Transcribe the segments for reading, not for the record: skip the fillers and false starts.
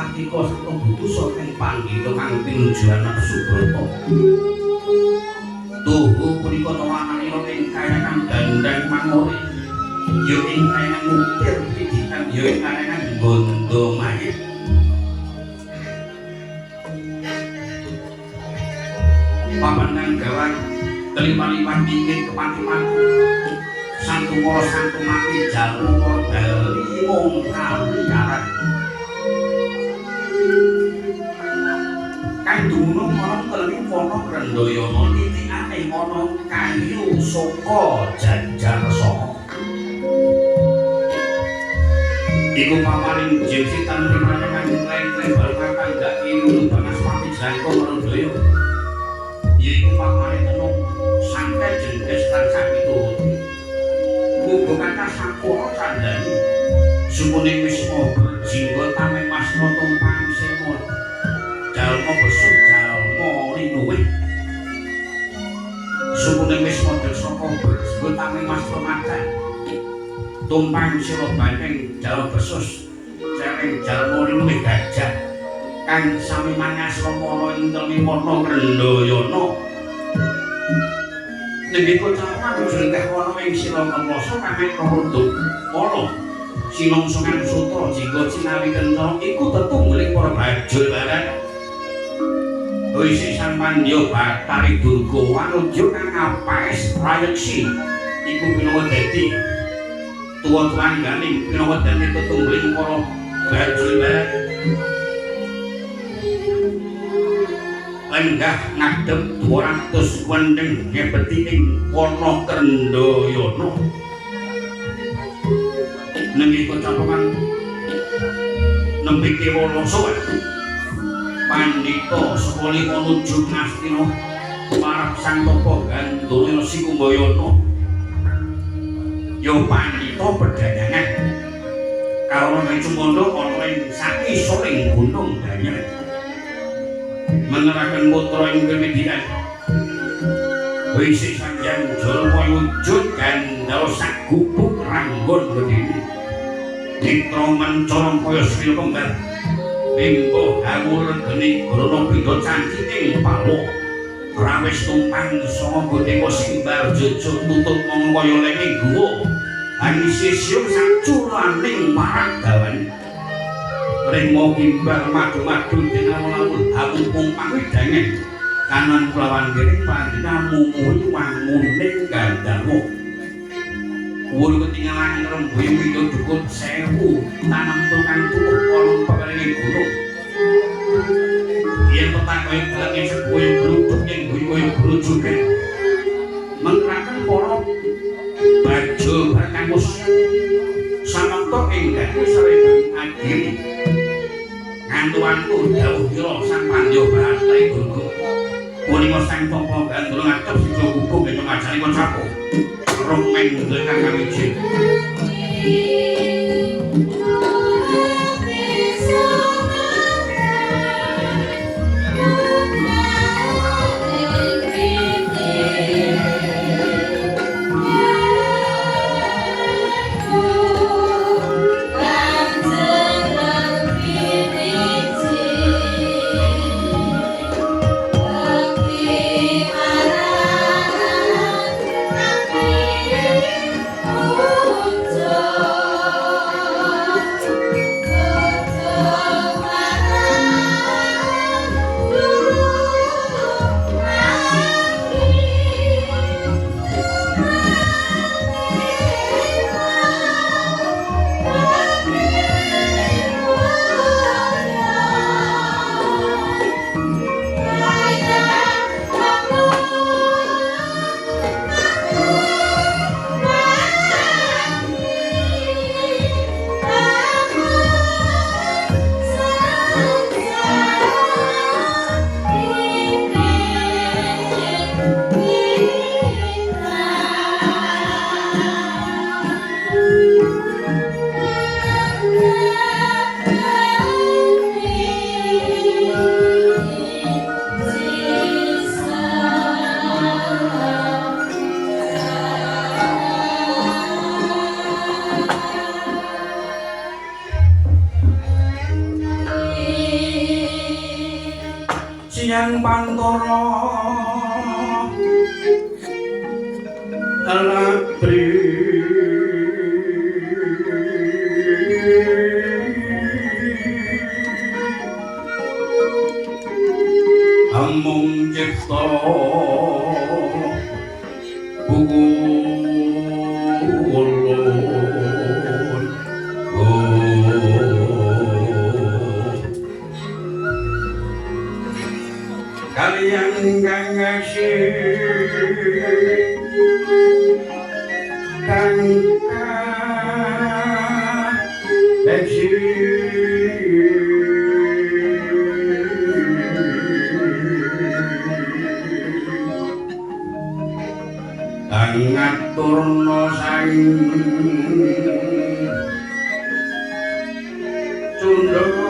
Satika Sarta Butuh saking panggita kang pinuju anak Subrata. Tuhu punika tawananira ing kayangan Dandang Mangori, ya ing kayangan Muktir Pidikan, ya ing kayangan Gondo Mayit. Pamanang gawang kelima-lima dingin kepatiman santu moro santu mati jalu moro bali mung kali aran kang dumunung ana teling kono Grandayana titikane ana kayu saka Janjarsana iku pamaring jimsitan rimane kang lebar kang dak ilu banas mati jangka Grandaya iku pamaring tenung santai jengkes lan sakitu muga kathah sampura sandhani sumune wisma berjingga tameng masna tumpang sirna jalma besuk jalma linuwih sumune wisma desaka berjingga tameng masna macan tumpang sira baneng jalma besus saking jalma linuwih gajah kang sami mangasrama ing Trimiwana Grandayana Nggih kocana jeneng ana ing Sila Kamasa kamen Rondo Mala Sinongsungan Sutra jingga cinawi kencana iku tetunggaling para bajul barang Wisi Sampandya Batari Durga Wanudya kang apaes rayeksi iku pinawa dadi tuwa-tuwan ganing pinawa dadi tetunggaling para bajul barang enggah ngadep 200 wendeng ngepeti ing wana Grandayana nenggih kecapangan nembe Kewalasa pandhita saka lima nuju Ngastina marang Sang Tapa Gandana Sikumbayana ya pandhita pedagangan karo Cumanda ana ing sakisoring gunung Danyar menerakan putra ing kewedian wisi sanjang jalma wujud gandal sak gubuk ranggon gedene nitra mencolong kaya sril kembar bimbo hawur geni grana pindha canci ing palo rawis tumpang sanga godheka simbar jujur tutut mong kaya lenge guwa ani sisium sak curaning marang dawan Remo kimbal madu-madu dinamulamun hamupung pangwidangan kanan kulawan kiri pandina mumuhi wanguning gandamu wulu ketinggalan rembuy wiyo dukut sewu tanam tukang tubuh kolong pekaringin gunung yang petang kaya gelangnya sebuah geluduk yang buih-buih gelujukan menggerakkan para baju berkampus samangka enggak sering akhiri ngantuanku jauh kira Sang Pandya Batari Durga punika Sang Tapa Gandana ngadhep sida gubuk ing ngajaripun sapu rumeng ingkang kawiji kaliyan Bantara Latri amung cipta kaliyan kang ngaturna sang Cundha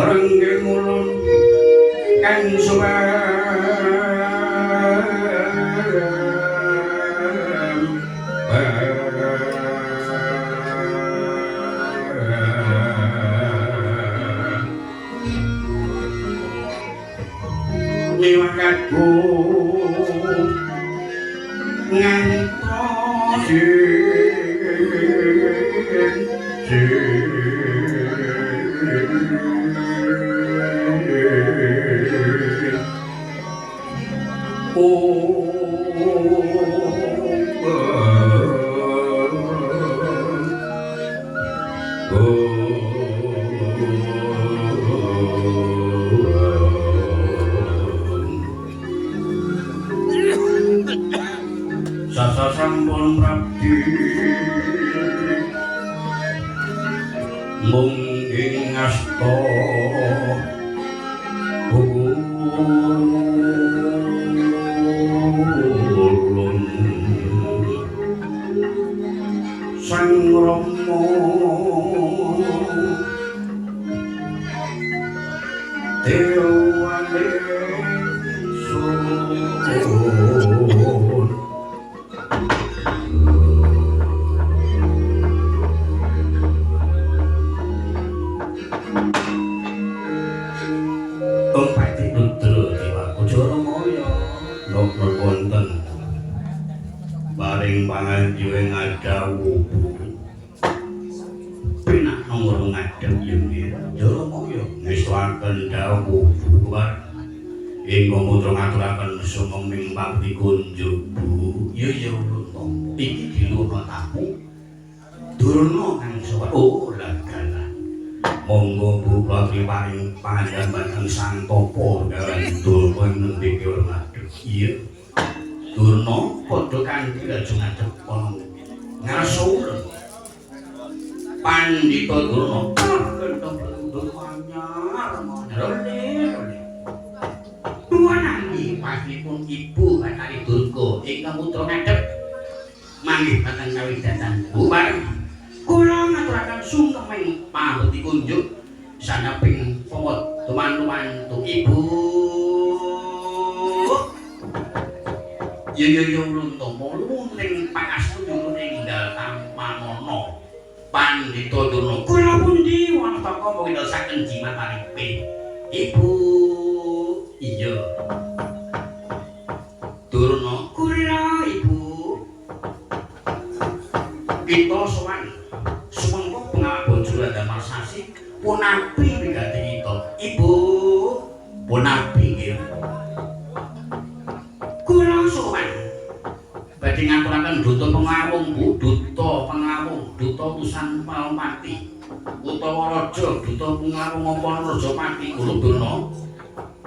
Renggeng ulun kang niwakku ngantos sasa sampun prabdi mung ing asta ulun sang Rama dewane panganjuwe ngadawu pinak nomor ngadeg yen Jaramaya ngestuaken dawuh bubar ing mutra ngaturaken sumeming pabdi kunjuk Bu ya ulun iki diluna tamu Durna kang sowan lagala monggo Bu pabdi paring panjenengan santopo kaliyan Durna nembiki hormat iya Durna padha kanthi raja ngadeg ana ngasul Pandhita Durna kentong lendung anyar wanangi pasipun ibu Kali Durga ingkang putra ngadeg manggih dateng kawidatan bubar kula ngaturaken sungkeming pambekti kunjuk sanaping pawat teman-teman ibu ya ulun tomo luning pangastu luning dal tampanono Pandhita Durna kula pundi wonten kok windosaken jimat aripe ibu iya Durna kula ibu kita sowan sumengko pengawal bojo damel sasi punapi wigati kita ibu punapi nggih kula sowan badhe ngaturaken duta pengawung Bu duta usan Palmati utawa raja duta pengawung apa Rajapati kula Durna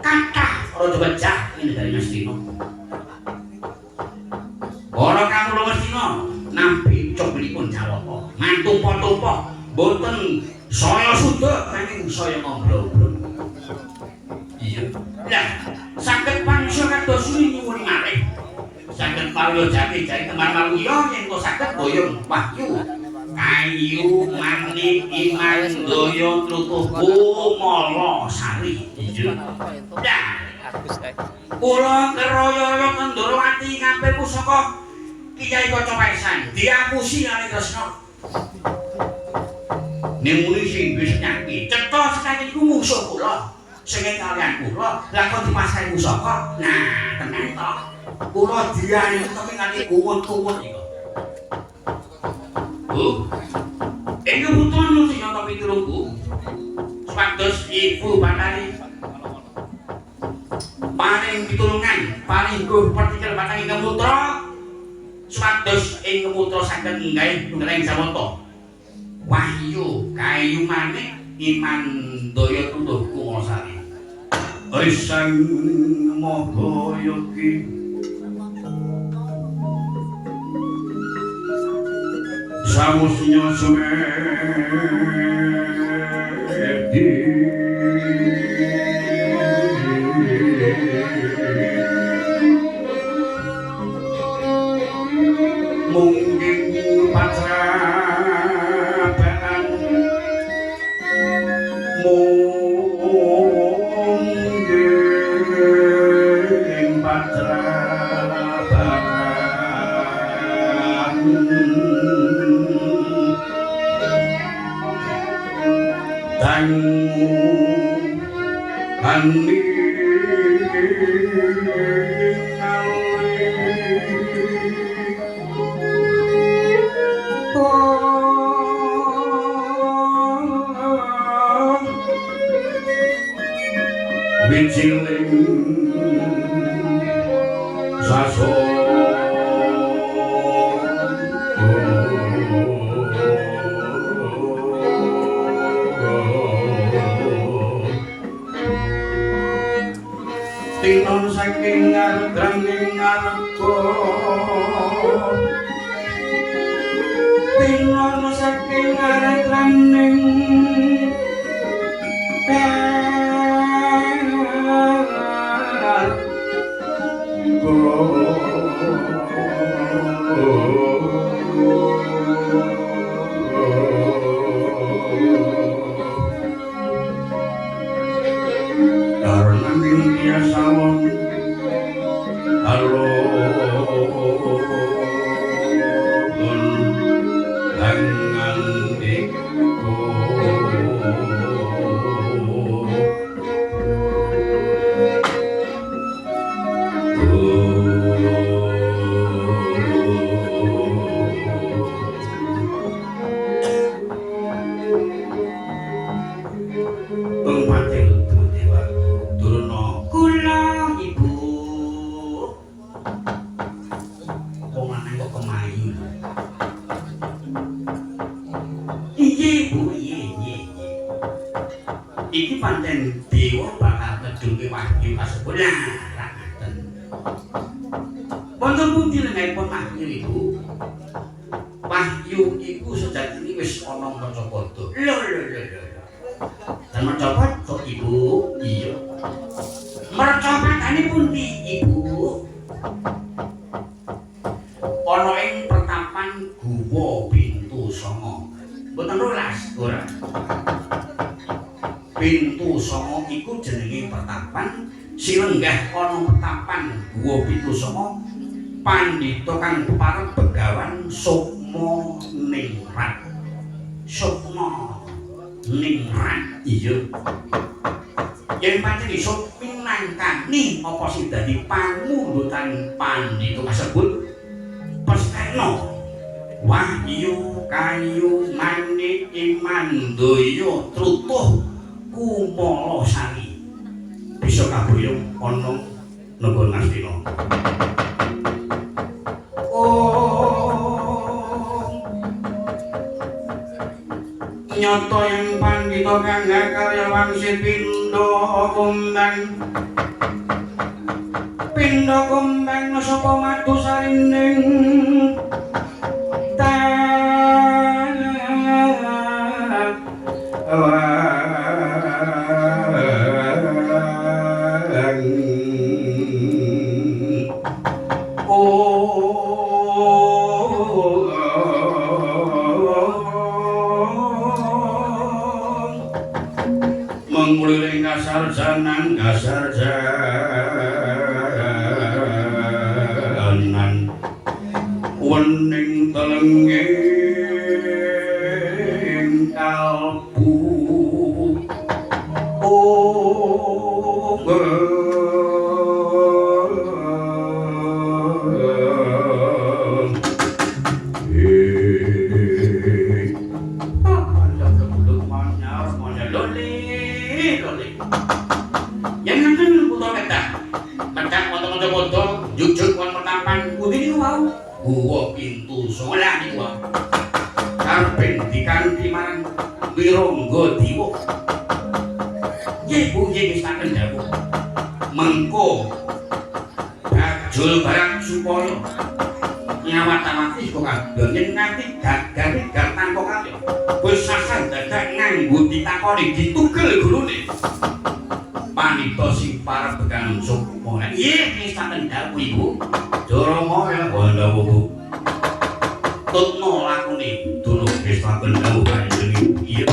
kathah raja becah ing negari Ngastina ora kang Ngastina nampi coblipun Jawata mantumpa-tumpa boten saya suda nanging saya ngobrol-obrol iya lah saged pangsya kados nyuwun malih saged Mario Jati jadi teman Mario yang kau sakit boyong Wahyu kayu manik iman doyo trutuhku molo sari ya kula keroyo-royo Kendorowati ngambil pusaka Kiai Kacapesan diapusi kali Kresna ning muni sing wis nyaki cetha sekali iku musuh kula sing kalian kula lah kok dipasahi pusaka nah tenan to kula diani tapi nganti kuwut-kuwut iki ini butuh sing nyoto pitulungku supados ibu batari paling pitulungan paling guh pertikal batang ingkang mutra supados ing mutra saged nggih nggih samoto wahyu kayu manik iman daya tutuhku ngosari Sang Maha Yogi Samusnya Sumedi Mungkin patrabaan Mungkin patrabaan Tangu Ani Wijiling Saso Tinon saking ngardraning ngarga Tinon saking ngardraning Karena dia sawon halo dengan iku iki pancen dewa bakal ngedunke wahyu kasebut lah ngaten wonten pundi lengaipun wahyu iku wahyu iku sejatine wis ana Macapada lho dan Macapada ibu iya mercapadane pundi ibu ana ing pertapan Guwa Pintu Sanga mboten rolas ora Pintu Sanga iku jenenge pertapan silenggah ana pertapan Guwa Pintu Sanga pandhita kang pareng Begawan Sukma Ningrat Sukma Ningrat iya yen pancen iso minangkani apa sing dadi pangundutan pandhita kasebut pesthena wahyu kayu manik iman daya trutuh kumala sari bisa kaboyong ana negara Ngastina nyata yang pandhita kang karyawan Pindha Kumbang sapa madosarining Oh muliring kasarjanan kasarjanan wening telenging kalbu Jujuk kon metapan putih wau gua pintu sekolah iki wau karpen dikanthi marang wirangga diwa ibu iki wis tak kendhawu mengko ajul barang supaya nyawat-awati kok kadone nganti gagare gak tanpa kalih wis sasan dadak nganggo ditakoni ditugel gurune panita sing parep bekan sukma nggih wis tak kendhawu ibu Doromaya Wandawu tutno lakune durung wis tak kendhawu kanjeng iya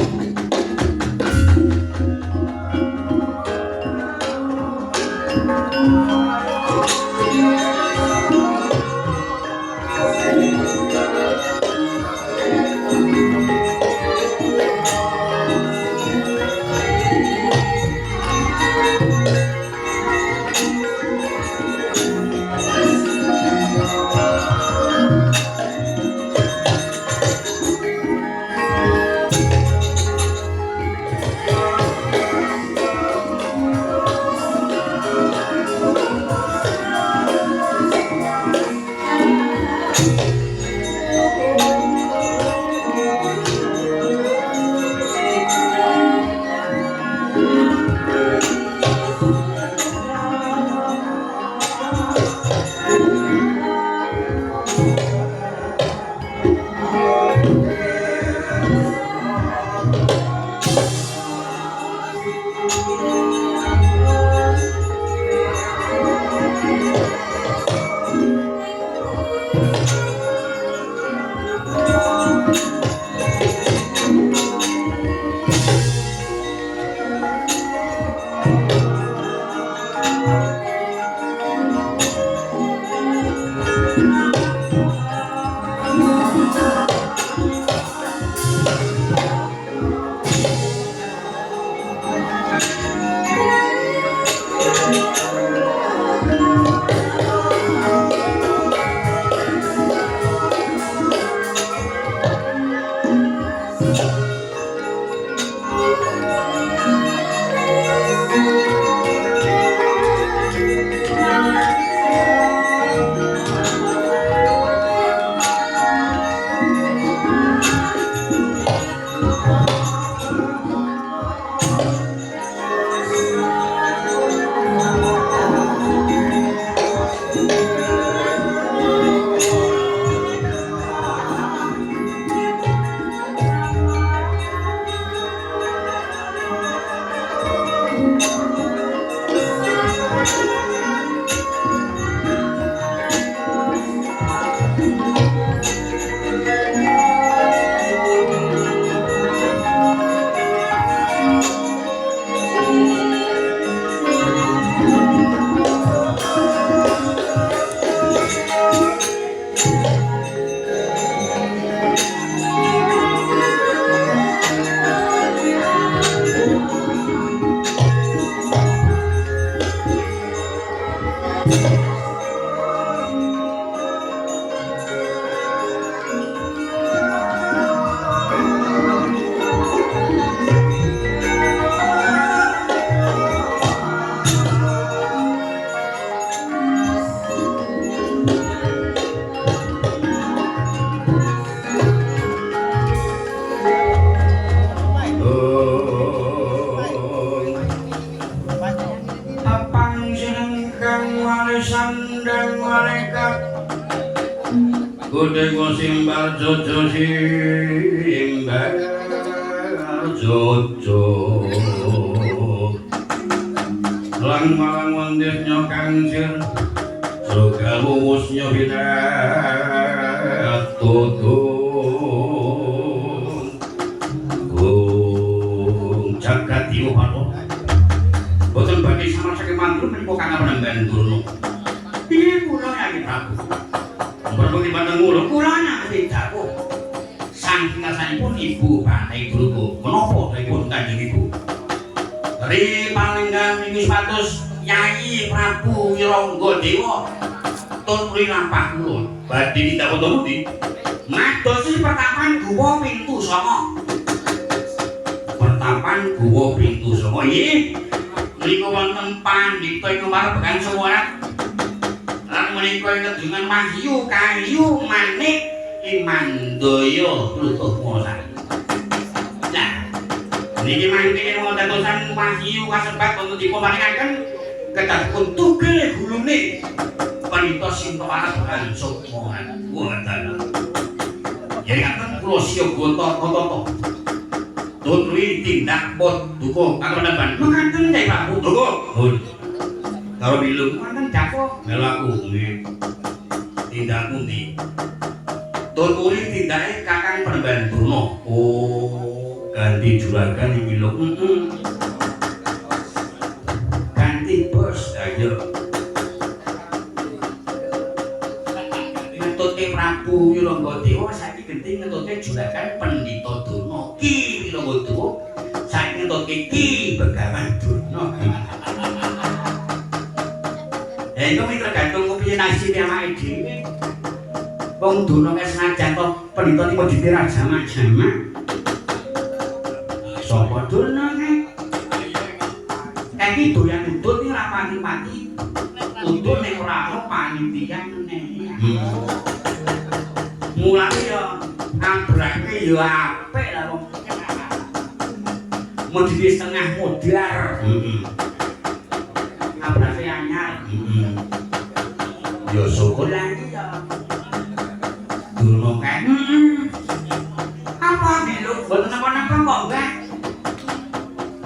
Kudeng simbal jojo simbal jojo lang malang wandesnya kangsir surga wuwusnya bidat tutung jagat ilu pano kok Kakang Penemban Durna. Piye kula Nyai Prabu? Berarti mboten ngono kula nampi dawuh. Saking ngasanipun Ibu Bathik Durga. Menapa dipun Kanjeng Ibu? Ri panenggan ing supados Nyai Prabu Wirangga Dewa tur mriki lampah kula. Badhe didhawuh pundi? Madosi pertapan guwa pintu sanga. Pertapan guwa pintu sanga. Nggih. Mriku wonten pandhita ing marbekan sewarat. Lan menika dengan Wahyu Kayu Manik Imandaya Prutomo. Nah, niki mangke wonten dadosan Wahyu kasebat wonten diparingaken kedapun tugel gulune wanita Sinta Marbekan Sukmawan. Wonten yen ngaten kula siyaga tata-tata. Tutri tindak pot duka karo Penemban. Mekaten Nyai Prabu. Duka. Nun. Karo bilung wonten dapur. Melaku nggih. Tindak pundi? Tuturi tindake Kakang Penemban Durna. Oh, ganti juragan iki lho. Ganti bos. Ayo. Ngetutke Prabu Wirangga Dewa saiki genti ngetutke juragan Pendhita Durna. Ki Wirangga Dewa saiki ngetutke Ki Begawan Durna. Iku tergantung kepiye nasibe awake dhewe. Wong Durna wis senajan to Pendhita niki ditirak jamak-jamak. Sapa Durna kae? Iki doyan udut iki ora pati-pati. Udut nek ora ana panitian meneh. Mulane ya ambrake ya apik lah wong. Modhi setengah modar. Abrake anyar. Ya syukur lah iya. Durna kae. Apa lho boten napa-napa kok, Mbak?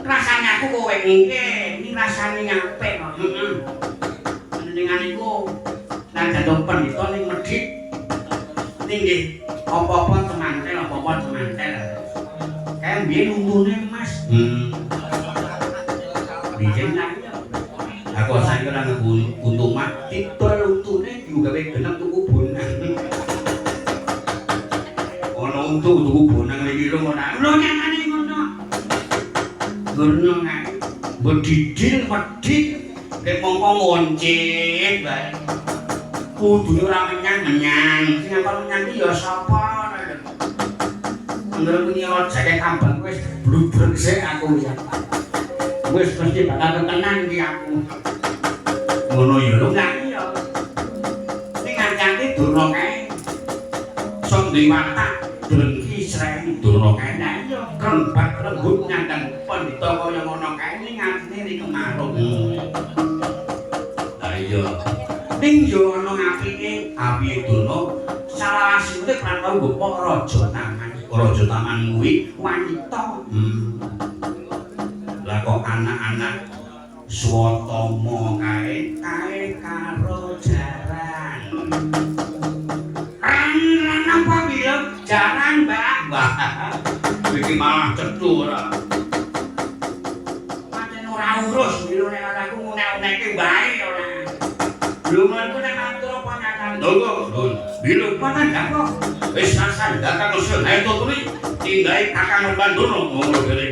Rasane aku kowe ngene, iki rasane apik kok. Dengan iku lan jatuh Pendhita ning medhit. Nggih, apa-apa temantel, apa-apa temantel. Kae mbiyen untune Mas. Biyen lah iya. Aku saiki ora untung mak, didol untune digawe genep tuku bonang. Ana untu tuku bonang iki lho ora. Lho nyatane ngono. Ngono kae. Bedidil medhit nek mongko ngoncit bae. Kudune ora menyang-menyang. Sing apa menyang iki ya sapa lho. Anggere punya ojeke kambang wis bludrek sik aku ya. Wis mesti bakal tenan iki aku. Ngono ya lho lah iya. Ning ngancane Durna kae. Sok diwatak drengki sreni Durna kae lah iya. Krembat lembut nyandang Pendhita kaya ngono kae ning atine ning kemarung. Lah iya. Ning yo ana apike Durna salah asline prantau gopo raja taman. Raja taman kuwi wanita. Lah kok anak-anak Swatama kae karo jaran. Lan apa bilang jaran, Mbak? Wah. Iki malah cethu ora. Pancen ora urus lho nek aku ngunek-uneke wae ora. Lunganku nek matur apa nyatan. Lho, bilung panan kok. Wis sasan datang usul ae tuturi tindake Kakang Penemban Durna ngono kene.